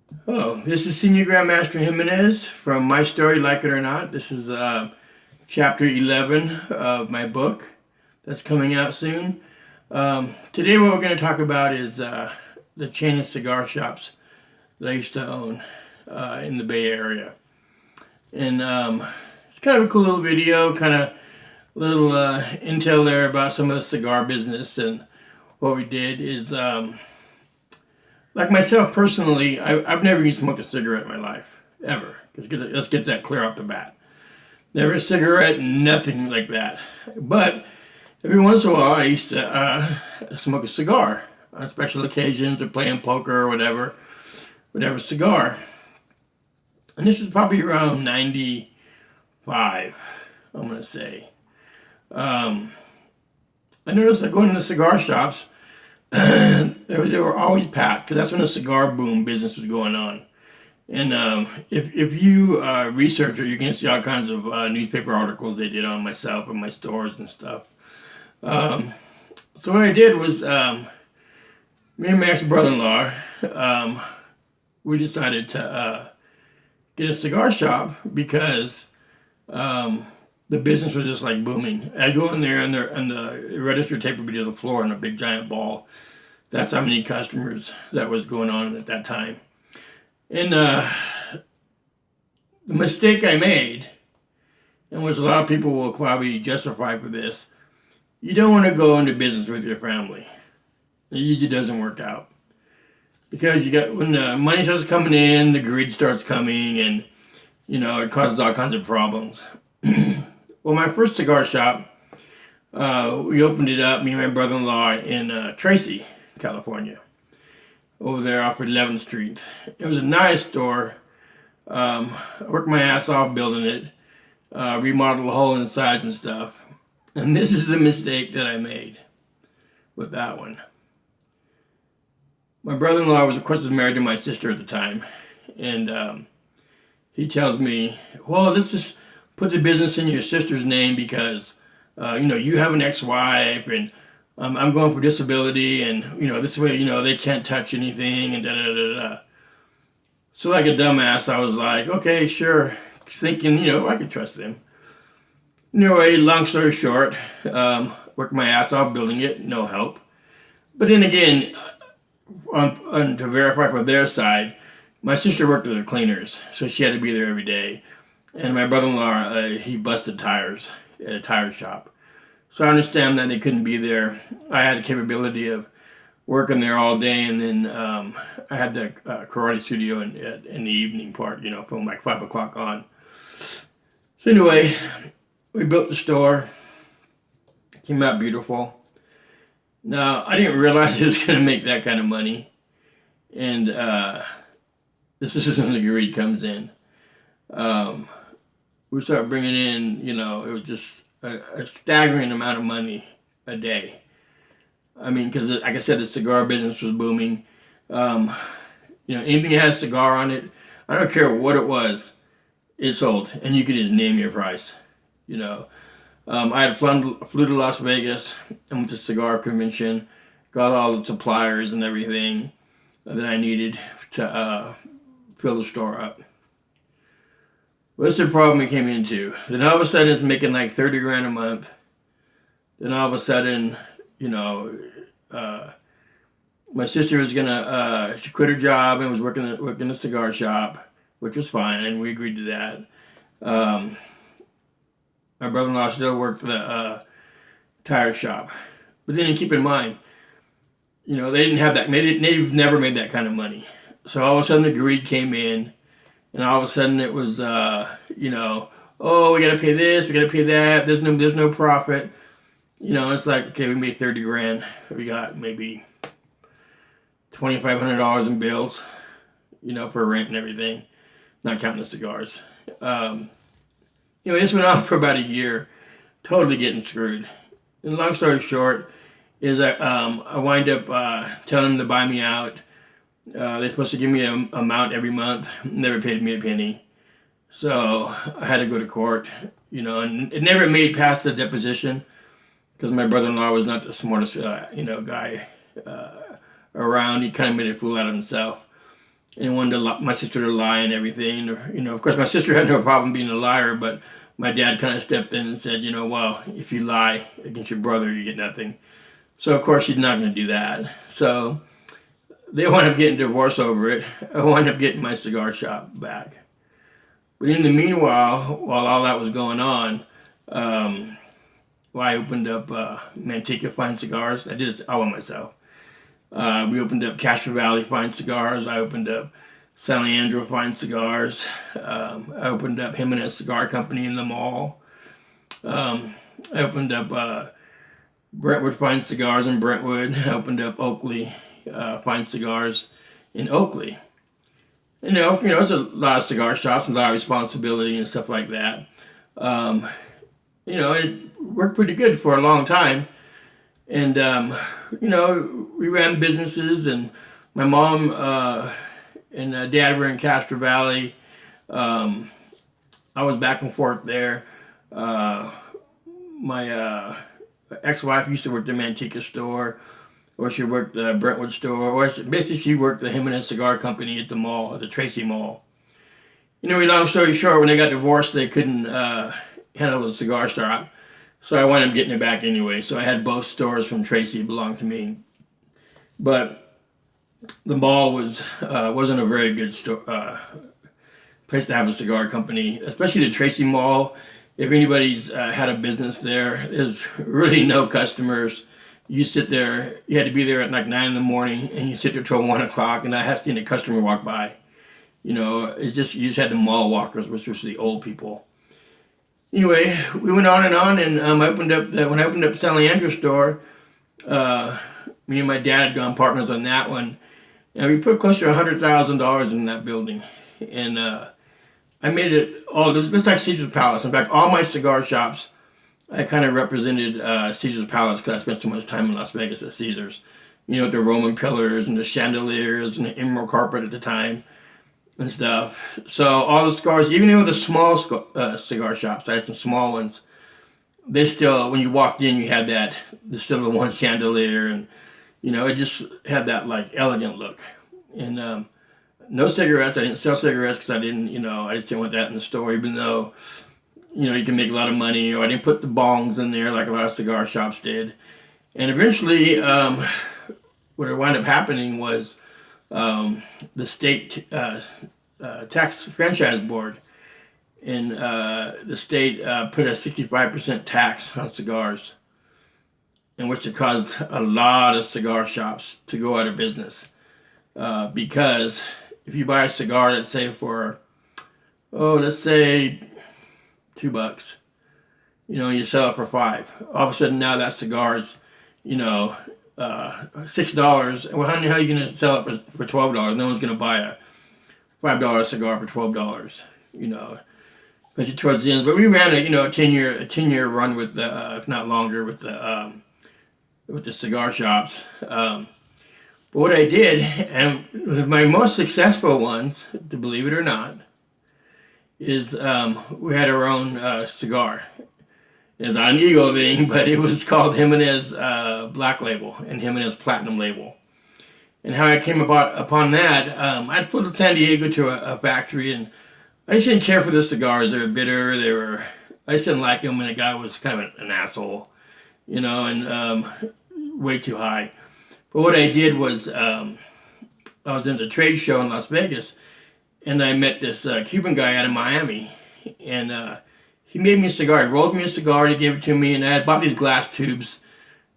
Hello, this is Senior Grandmaster Jimenez from My Story, Like It or Not. This is chapter 11 of my book that's coming out soon. Today what we're going to talk about is the chain of cigar shops that I used to own in the Bay Area. And it's kind of a cool little video, kind of little intel there about some of the cigar business. And what we did is like myself personally, I've never even smoked a cigarette in my life, ever. Let's get that clear off the bat. Never a cigarette, nothing like that. But every once in a while, I used to smoke a cigar on special occasions or playing poker or whatever cigar. And this is probably around 95, I'm going to say. I noticed that going to the cigar shops, they were always packed because that's when the cigar boom business was going on. And if you research it, you're going to see all kinds of newspaper articles they did on myself and my stores and stuff. So what I did was, me and my ex-brother-in-law, we decided to get a cigar shop because the business was just like booming. I'd go in there and the register tape would be to the floor in a big giant ball. That's how many customers that was going on at that time. And the mistake I made, and which a lot of people will probably justify for this, you don't want to go into business with your family. It usually doesn't work out. Because when the money starts coming in, the greed starts coming, and it causes all kinds of problems. Well, my first cigar shop, we opened it up, me and my brother-in-law, in Tracy, California, over there off of 11th Street. It was a nice store. I worked my ass off building it, remodeled the whole inside and stuff. And this is the mistake that I made with that one. My brother-in-law was, of course, married to my sister at the time, and he tells me, "Well, let's just put the business in your sister's name because, you have an ex-wife, and I'm going for disability, and this way, they can't touch anything, and da da da da." So, like a dumbass, I was like, "Okay, sure," thinking, I could trust them. Anyway, long story short, worked my ass off building it, no help. But then again, to verify for their side, my sister worked with the cleaners, so she had to be there every day. And my brother-in-law, he busted tires at a tire shop. So I understand that they couldn't be there. I had the capability of working there all day, and then I had the karate studio in the evening part, from like 5 o'clock on. So anyway, we built the store. Came out beautiful. Now, I didn't realize it was going to make that kind of money. And this is when the greed comes in. We started bringing in, it was just a staggering amount of money a day. I mean, because like I said, the cigar business was booming. Anything that has cigar on it, I don't care what it was, it sold. And you could just name your price, I had flew to Las Vegas and went to cigar convention, got all the suppliers and everything that I needed to fill the store up. What's the problem we came into? Then all of a sudden it's making like 30 grand a month. Then all of a sudden, my sister was she quit her job and was working a cigar shop, which was fine, and we agreed to that. My brother-in-law still worked the tire shop. But then keep in mind, they didn't have that, they've never made that kind of money. So all of a sudden the greed came in, and all of a sudden it was, oh, we gotta pay this, we gotta pay that, there's no profit. It's like, okay, we made 30 grand. We got maybe $2,500 in bills, for rent and everything, not counting the cigars. This went on for about a year, totally getting screwed. And long story short, is that I wind up telling them to buy me out. They're supposed to give me an amount every month, never paid me a penny. So I had to go to court, and it never made past the deposition because my brother-in-law was not the smartest, guy around. He kind of made a fool out of himself. and wanted my sister to lie and everything. You know, of course, my sister had no problem being a liar, but my dad kind of stepped in and said, you know, well, if you lie against your brother, you get nothing. So, of course, she's not going to do that. So they wound up getting divorced over it. I wound up getting my cigar shop back. But in the meanwhile, while all that was going on, I opened up Manteca Fine Cigars. I did it all by myself. We opened up Castro Valley Fine Cigars. I opened up San Leandro Fine Cigars. I opened up Jimenez Cigar Company in the mall. I opened up Brentwood Fine Cigars in Brentwood. I opened up Oakley Fine Cigars in Oakley. You know, it's a lot of cigar shops, and a lot of responsibility and stuff like that. You know, it worked pretty good for a long time. And, you know, we ran businesses, and my mom and dad were in Castro Valley. I was back and forth there. My ex-wife used to work the Manteca store, or she worked the Brentwood store, or basically she worked the Jimenez Cigar Company at the mall, at the Tracy Mall. You know, long story short, when they got divorced, they couldn't handle the cigar shop. So I wound up getting it back anyway. So I had both stores from Tracy belong to me. But the mall wasn't a very good place to have a cigar company, especially the Tracy Mall. If anybody's had a business there, there's really no customers. You sit there, you had to be there at like 9 in the morning, and you sit there till 1 o'clock, and I have seen a customer walk by. You know, you just had the mall walkers, which was the old people. Anyway, we went on, and when I opened up the San Leandro store, me and my dad had gone partners on that one, and we put close to $100,000 in that building, and I made it all just like Caesar's Palace. In fact, all my cigar shops, I kind of represented Caesar's Palace because I spent so much time in Las Vegas at Caesar's. You know, with the Roman pillars and the chandeliers and the emerald carpet at the time and stuff. So all the cigars, even though the small cigar shops, I had some small ones, they still, when you walked in, you had there's still the one chandelier, and, you know, it just had that, like, elegant look. And no cigarettes. I didn't sell cigarettes because I just didn't want that in the store, even though, you know, you can make a lot of money. Or I didn't put the bongs in there like a lot of cigar shops did. And eventually, what wound up happening was the state tax franchise board in the state put a 65% tax on cigars, in which it caused a lot of cigar shops to go out of business. Because if you buy a cigar, let's say for, let's say $2, you know, you sell it for $5. All of a sudden now that cigar is, you know, $6. Well, how the hell are you going to sell it for $12? No one's going to buy a $5 cigar for $12, you know, especially towards the end. But we ran a 10-year run with the, if not longer, with the cigar shops. But what I did, and my most successful ones, to believe it or not, is we had our own cigar. It's not an ego thing, but it was called Jimenez Black Label and Jimenez Platinum Label. And how I came upon that, I'd flew to San Diego to a factory, and I just didn't care for the cigars. They were bitter. I just didn't like them, and the guy was kind of an asshole, you know, and way too high. But what I did was, I was in the trade show in Las Vegas, and I met this Cuban guy out of Miami, and he made me a cigar. He rolled me a cigar, he gave it to me, and I had bought these glass tubes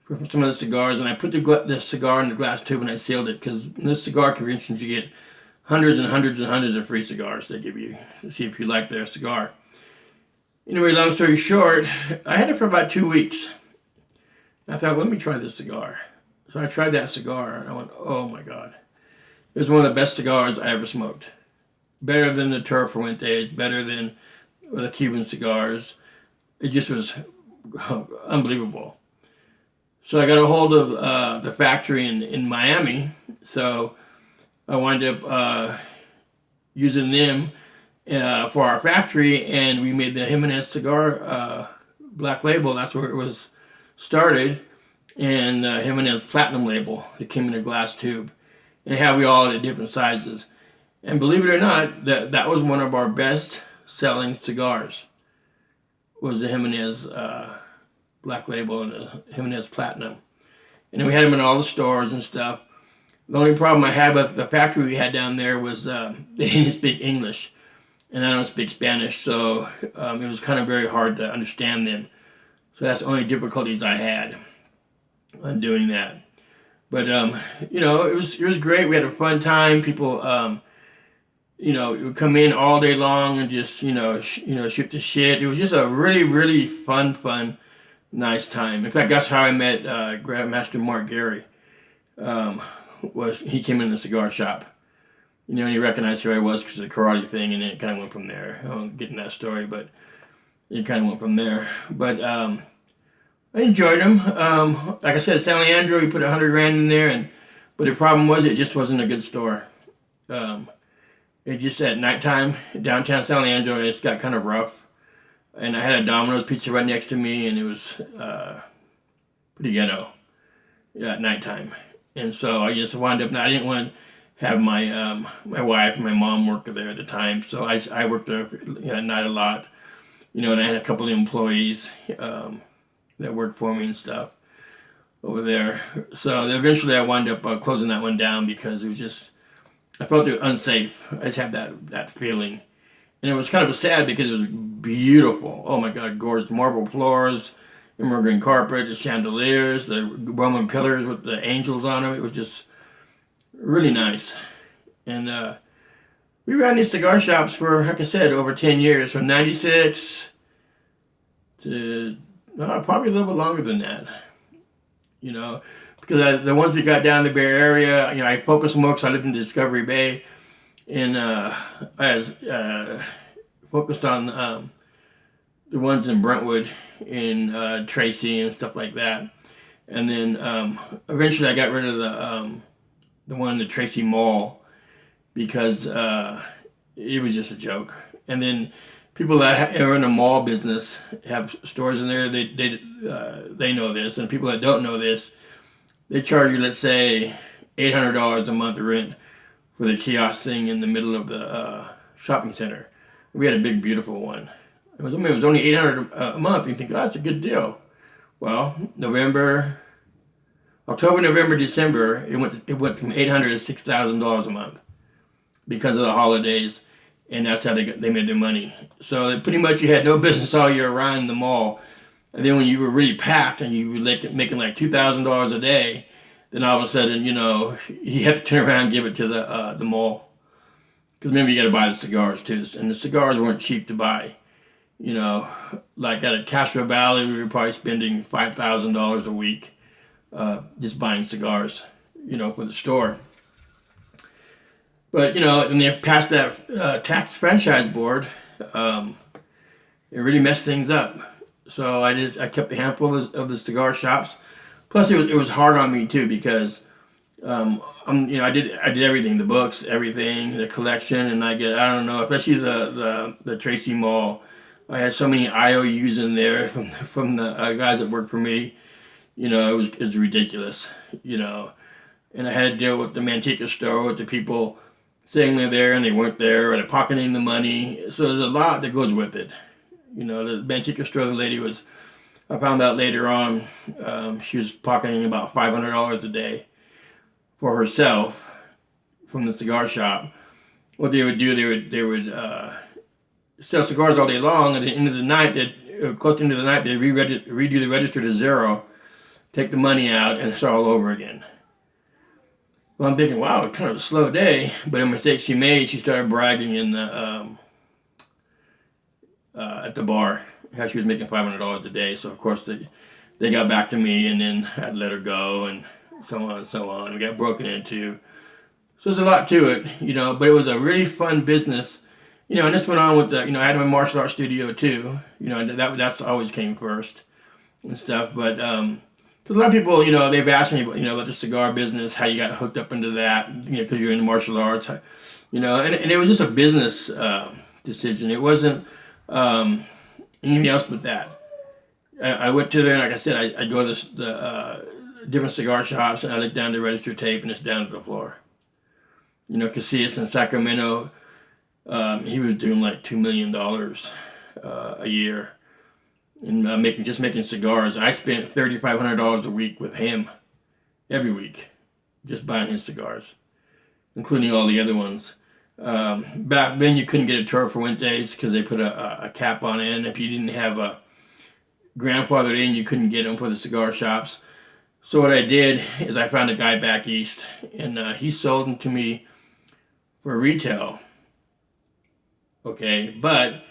for some of the cigars, and I put the cigar in the glass tube and I sealed it, because in this cigar conventions you get hundreds and hundreds and hundreds of free cigars they give you to see if you like their cigar. Anyway, long story short, I had it for about 2 weeks. I thought, let me try this cigar. So I tried that cigar, and I went, oh my God. It was one of the best cigars I ever smoked. Better than the Toro Fuentes, better than the Cuban cigars. It just was unbelievable. So I got a hold of the factory in Miami. So I wound up using them for our factory, and we made the Jimenez cigar Black Label. That's where it was started. And Jimenez Platinum Label. It came in a glass tube. And how we all had different sizes. And believe it or not, that was one of our best selling cigars, was the Jimenez Black Label and the Jimenez Platinum. And we had them in all the stores and stuff. The only problem I had with the factory we had down there was they didn't speak English, and I don't speak Spanish, so it was kind of very hard to understand them. So that's the only difficulties I had on doing that. But it was great. We had a fun time. People, would come in all day long and just shoot the shit. It was just a really, really fun, nice time. In fact, that's how I met Grandmaster Mark Gary. He came in the cigar shop, and he recognized who I was because of the karate thing, and it kind of went from there. I won't get in that story, but it kind of went from there. But I enjoyed them. Like I said, San Leandro, we put $100 grand in there, but the problem was it just wasn't a good store. It just at nighttime, downtown San Leandro, it just got kind of rough. And I had a Domino's pizza right next to me, and it was pretty ghetto at nighttime. And so I just wound up, I didn't want to have my wife and my mom work there at the time. So I worked there at night a lot, and I had a couple of employees that worked for me and stuff over there. So eventually I wound up closing that one down because it was just, I felt it was unsafe. I just had that feeling. And it was kind of sad because it was beautiful. Oh my God, gorgeous marble floors, emerald green carpet, the chandeliers, the Roman pillars with the angels on them. It was just really nice. And we ran these cigar shops for, like I said, over 10 years, from 96 to probably a little bit longer than that. Because the ones we got down in the Bay Area, I focused more because I lived in Discovery Bay. And I was focused on the ones in Brentwood, in Tracy and stuff like that. And then eventually I got rid of the one in the Tracy Mall because it was just a joke. And then people that are in the mall business have stores in there. They know this, and people that don't know this, they charge you, let's say, $800 a month rent for the kiosk thing in the middle of the shopping center. We had a big, beautiful one. It was only $800 a month. You think, oh, that's a good deal. Well, October, November, December, it went from $800 to $6,000 a month because of the holidays, and that's how they made their money. So pretty much you had no business all year around in the mall. And then when you were really packed and you were making like $2,000 a day, then all of a sudden, you have to turn around and give it to the mall. Because remember, you got to buy the cigars too. And the cigars weren't cheap to buy. Like at Castro Valley, we were probably spending $5,000 a week just buying cigars, for the store. But, when they passed that tax franchise board, it really messed things up. So I kept a handful of the cigar shops. Plus, it was hard on me too because I did everything, the books, everything, the collection, and I don't know, especially the Tracy Mall. I had so many IOUs in there from the guys that worked for me. It was ridiculous. And I had to deal with the Manteca store with the people saying they're there and they weren't there, or they're pocketing the money. So there's a lot that goes with it. The Manteca store, the lady was, I found out later on, she was pocketing about $500 a day for herself from the cigar shop. What they would do, they would sell cigars all day long. At the end of the night, close into the night, they'd redo the register to zero, take the money out, and start all over again. Well, I'm thinking, wow, it's kind of a slow day. But a mistake she made, she started bragging in the at the bar how she was making $500 a day. So of course they got back to me, and then I had to let her go, and so on and so on. We got broken into. So there's a lot to it, but it was a really fun business. And this went on with I had my martial arts studio too. That's always came first and stuff. But because a lot of people, they've asked me, about the cigar business, how you got hooked up into that, because you're in martial arts, and it was just a business decision. It wasn't anything else but that. I went to there, and like I said, I go to the different cigar shops, and I look down the register tape, and it's down to the floor. Casillas in Sacramento, he was doing like $2 million a year in making cigars. I spent $3,500 a week with him every week, just buying his cigars, including all the other ones. Back then, you couldn't get a Toro Fuentes because they put a cap on it, and if you didn't have a grandfathered in, you couldn't get them for the cigar shops. So what I did is I found a guy back east, and he sold them to me for retail. Okay, but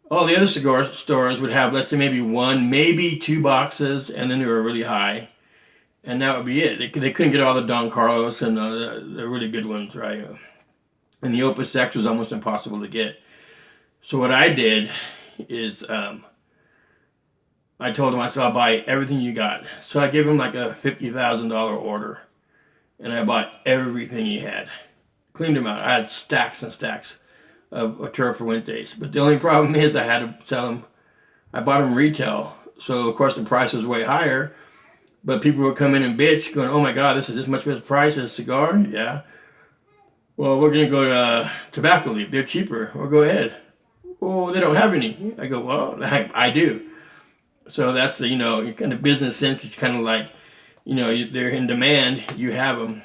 all the other cigar stores would have, let's say, maybe one, maybe two boxes, and then they were really high, and that would be it. They couldn't get all the Don Carlos and the really good ones, right? And the Opus X was almost impossible to get. So what I did is I told him, I said, I'll buy everything you got. So I gave him like a $50,000 order, and I bought everything he had. Cleaned him out. I had stacks and stacks of Toro Fuentes. But the only problem is I had to sell them. I bought them retail. So, of course, the price was way higher. But people would come in and bitch, going, oh, my God, this is this much better price as a cigar? Yeah. Well, we're going to go to tobacco leaf. They're cheaper. Well, go ahead. Oh, they don't have any. I go, well, I do. So that's the, kind of business sense. It's kind of like, they're in demand. You have them.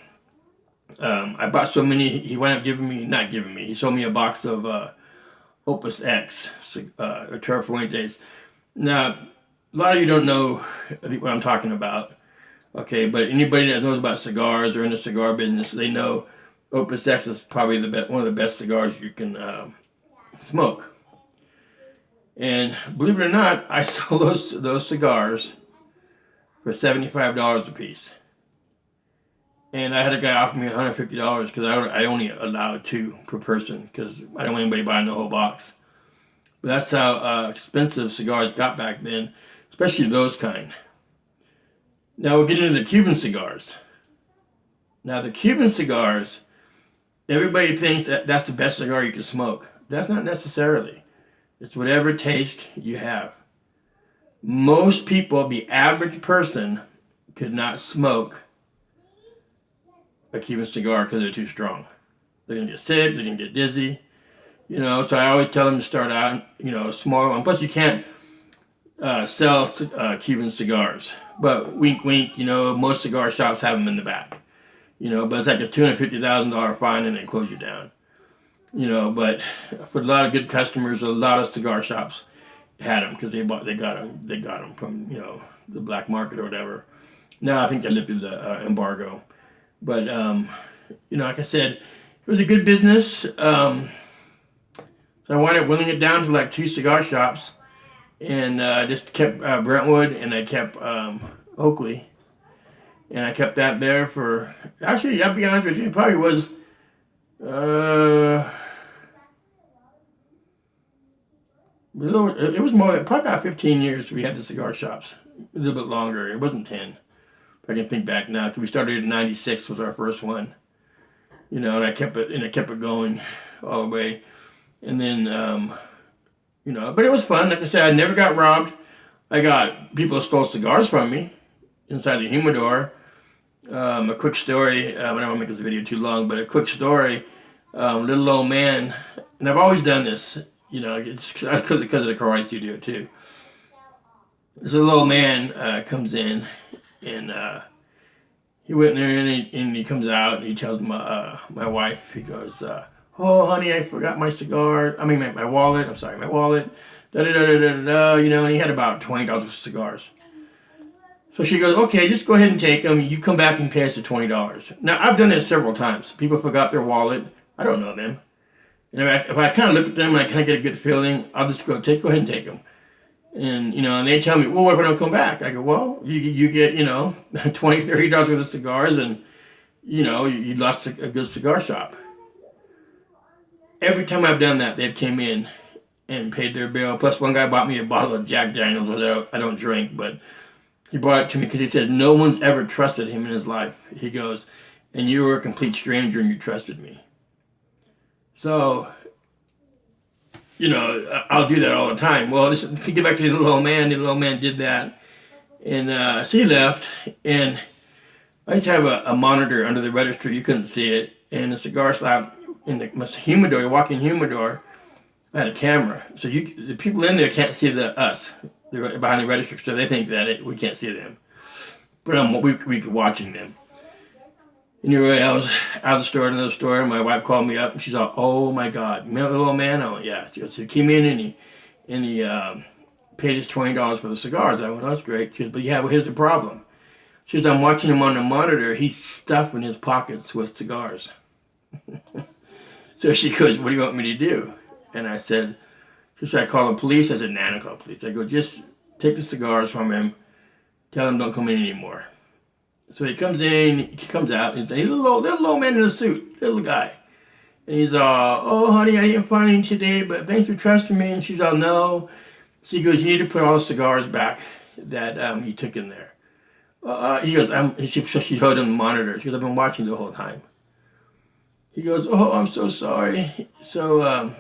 I bought so many, he wound up he sold me a box of Opus X, Toro Fuentes. Now, a lot of you don't know what I'm talking about, okay, but anybody that knows about cigars or in the cigar business, they know Opus X is probably one of the best cigars you can smoke. And believe it or not, I sold those cigars for $75 a piece. And I had a guy offer me $150 because I only allowed 2 per person because I don't want anybody buying the whole box. But that's how expensive cigars got back then, especially those kind. Now we'll get into the Cuban cigars. Now the Cuban cigars, everybody thinks that's the best cigar you can smoke. That's not necessarily. It's whatever taste you have. Most people, the average person, could not smoke a Cuban cigar because they're too strong. They're going to get sick, they're going to get dizzy. So I always tell them to start out, a small one. Plus you can't sell Cuban cigars. But wink, wink, most cigar shops have them in the back. But it's like a $250,000 fine and they close you down. But for a lot of good customers, a lot of cigar shops had them because they got them from, the black market or whatever. Now I think they lifted the embargo. But, like I said, it was a good business. So I wound up whittling it down to like 2 cigar shops. And I just kept Brentwood and I kept Oakley. And I kept that there for, actually, I'll be honest with you, it probably was, it was more, probably about 15 years we had the cigar shops. A little bit longer. It wasn't 10. I can think back now, because we started in '96 was our first one, and I kept it going all the way, and then, but it was fun. Like I said, I never got robbed. I got people who stole cigars from me inside the humidor. A quick story. I don't want to make this video too long, but a quick story. Little old man, and I've always done this. It's because of the karate studio too. This little old man comes in. And he went in there and he comes out and he tells my wife, he goes, oh, honey, I forgot my cigar. I mean, my wallet. I'm sorry, my wallet. Da-da-da-da-da-da, and he had about $20 of cigars. So she goes, okay, just go ahead and take them. You come back and pay us the $20. Now, I've done this several times. People forgot their wallet. I don't know them. And if I kind of look at them and I kind of get a good feeling, I'll just go ahead and take them. And, and they tell me, well, what if I don't come back? I go, well, you get, $20, $30 worth of cigars and, you lost a good cigar shop. Every time I've done that, they've came in and paid their bill. Plus one guy bought me a bottle of Jack Daniels, which I don't drink, but he brought it to me because he said no one's ever trusted him in his life. He goes, and you were a complete stranger and you trusted me. So, I'll do that all the time. Well, to get back to the little old man did that. And so he left, and I used to have a monitor under the register. You couldn't see it. and the cigar shop in the humidor, walk-in humidor, I had a camera. So the people in there can't see us. They're behind the register, so they think that we can't see them. But we could watching them. Anyway, I was out of the store, another store, and my wife called me up, and she's all, "Oh my God, you remember the little man?" I went, "Yeah." She goes, "He came in and he paid us $20 for the cigars." I went, "Oh, that's great." She goes, "But yeah, well, here's the problem." She goes, "I'm watching him on the monitor. He's stuffing his pockets with cigars." So she goes, "What do you want me to do?" And I said, "Should I call the police?" I said, "Nah, don't call the police." I go, "Just take the cigars from him. Tell him don't come in anymore." So he comes out, he's a little man in a suit, little guy. And he's all, "Oh, honey, I didn't find any today, but thanks for trusting me." And she's all, "No." She goes, "You need to put all the cigars back that you took in there." He goes, she showed him the monitor. She goes, "I've been watching the whole time." He goes, "Oh, I'm so sorry." So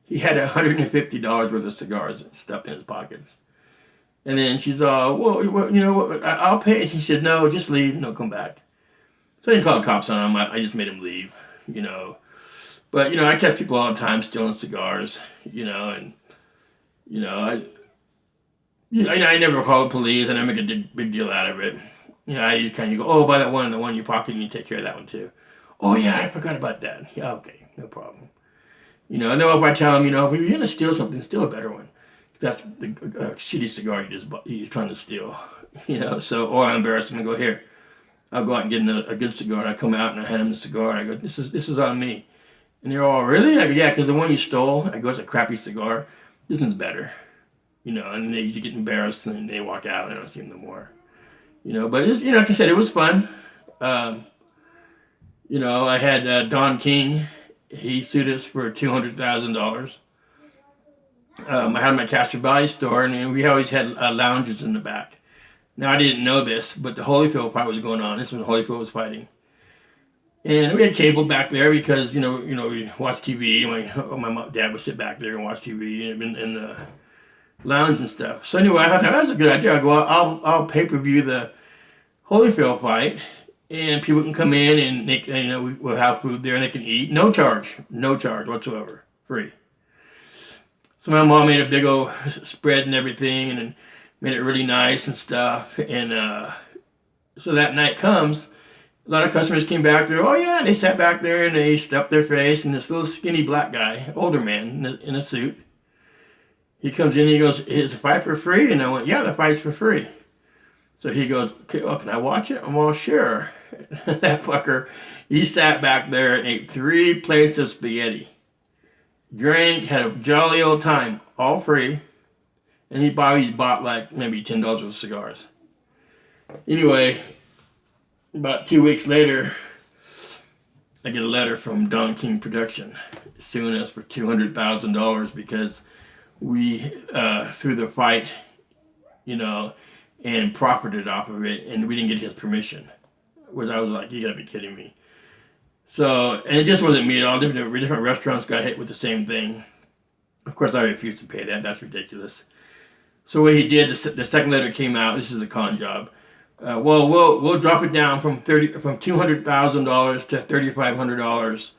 he had $150 worth of cigars stuffed in his pockets. And then she's all, "Well, you know what, I'll pay." And she said, "No, just leave. No, come back." So I didn't call the cops on him. I just made him leave, you know. But, you know, I catch people all the time stealing cigars, you know, and, you know, I never call the police. I never make a big deal out of it. You know, I just kind of go, "Oh, buy that one in the one in your pocket, and you take care of that one too." "Oh, yeah, I forgot about that." "Yeah, okay, no problem." You know, and then if I tell them, you know, if you're going to steal something, steal a better one. That's the shitty cigar you're trying to steal, you know. So, or I'm embarrassed them and go, "Here, I'll go out and get a good cigar." And I come out and I hand them the cigar and I go, This is on me." And they're all, "Really?" I go, "Yeah, because the one you stole," I go, "it's a crappy cigar. This one's better," you know. And they usually get embarrassed and they walk out and I don't see them no more, you know. But it's, you know, like I said, it was fun. You know, I had Don King. He sued us for $200,000. I had my Castro Valley store, and we always had lounges in the back. Now, I didn't know this, but the Holyfield fight was going on. This was when Holyfield was fighting. And we had cable back there because, you know, we watched TV. My mom, dad would sit back there and watch TV in the lounge and stuff. So anyway, I thought that was a good idea. I go, I'll pay-per-view the Holyfield fight, and people can come in and they, you know, we'll have food there and they can eat. No charge whatsoever. Free. So my mom made a big old spread and everything, and made it really nice and stuff. And so that night comes, a lot of customers came back there. Oh yeah, and they sat back there and they stuffed their face. And this little skinny black guy, older man in a suit, he comes in and he goes, "Is the fight for free?" And I went, "Yeah, the fight's for free." So he goes, "Okay, well, can I watch it?" I'm all, "Sure." That fucker, he sat back there and ate 3 plates of spaghetti. Drank, had a jolly old time, all free, and he bought like maybe $10 worth of cigars. Anyway, about 2 weeks later, I get a letter from Don King Production suing us for $200,000 because we threw the fight, you know, and profited off of it, and we didn't get his permission. Which I was like, "You gotta be kidding me." So, and it just wasn't me at all. Different restaurants got hit with the same thing. Of course, I refused to pay that. That's ridiculous. So what he did, the second letter came out. This is a con job. Well, we'll drop it down from $200,000 to $3,500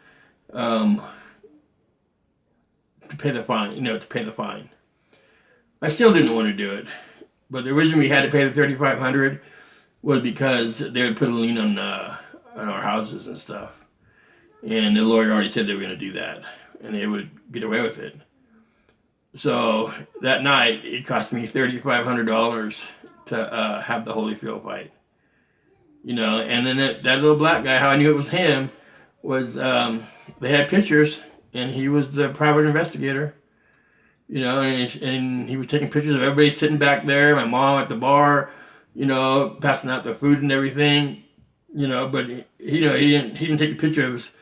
to pay the fine. You know, to pay the fine. I still didn't want to do it, but the reason we had to pay the $3,500 was because they would put a lien on our houses and stuff. And the lawyer already said they were going to do that, and they would get away with it. So that night, it cost me $3,500 to have the Holyfield fight. You know, and then that little black guy, how I knew it was him, was they had pictures, and he was the private investigator. You know, and he was taking pictures of everybody sitting back there, my mom at the bar, you know, passing out the food and everything. You know, but he didn't take a picture of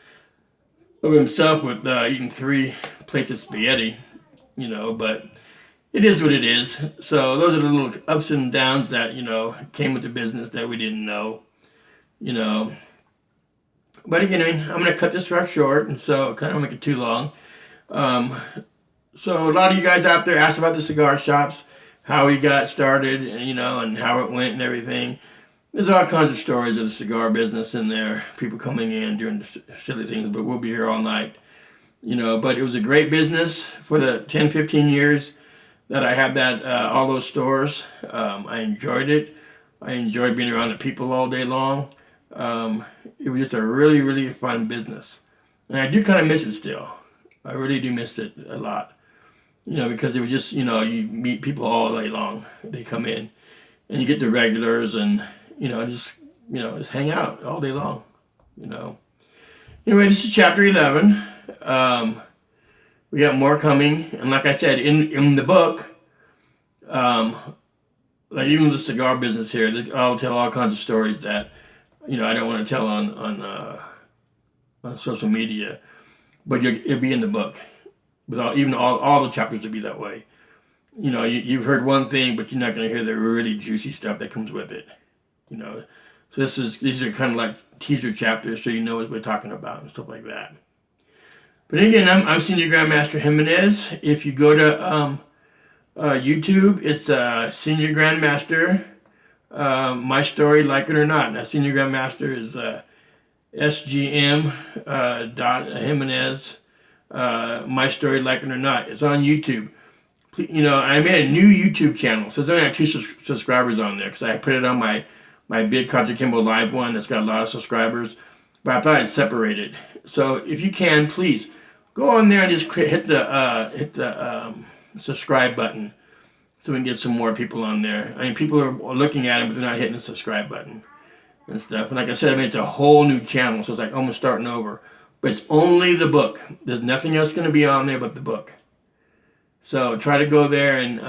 himself with eating 3 plates of spaghetti, you know, but it is what it is. So those are the little ups and downs that, you know, came with the business that we didn't know, you know. But again, I'm going to cut this real short, and so kind of make it too long. So a lot of you guys out there asked about the cigar shops, how we got started, and, you know, and how it went and everything. There's all kinds of stories of the cigar business in there. People coming in doing silly things, but we'll be here all night. But it was a great business for the 10, 15 years that I had all those stores. I enjoyed it. I enjoyed being around the people all day long. It was just a really, really fun business. And I do kind of miss it still. I really do miss it a lot. Because it was just, you meet people all day long. They come in and you get the regulars and, just hang out all day long, Anyway, this is chapter 11. We got more coming. And like I said, in the book, like even the cigar business here, I'll tell all kinds of stories that, I don't want to tell on social media. But it'll be in the book. Even all the chapters will be that way. You've heard one thing, but you're not going to hear the really juicy stuff that comes with it. So these are kind of like teaser chapters, so you know what we're talking about and stuff like that. But again, I'm Senior Grandmaster Jimenez. If you go to YouTube, it's Senior Grandmaster, My Story, Like It or Not. Now, Senior Grandmaster is SGM.HEMENES, My Story, Like It or Not. It's on YouTube. I made a new YouTube channel, so there's only 2 subscribers on there because I put it on my big Contra Kimbo Live one that's got a lot of subscribers, but I thought I'd separate it. So if you can, please go on there and just hit the subscribe button so we can get some more people on there. I mean, people are looking at it, but they're not hitting the subscribe button and stuff. And like I said, I mean, it's a whole new channel, so it's like almost starting over. But it's only the book. There's nothing else going to be on there but the book. So try to go there and,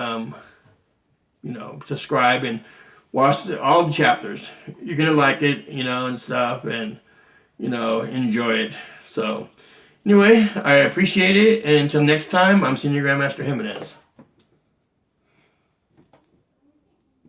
subscribe and watch all the chapters. You're going to like it, and stuff, and, enjoy it. So anyway, I appreciate it. And until next time, I'm Senior Grandmaster Jimenez.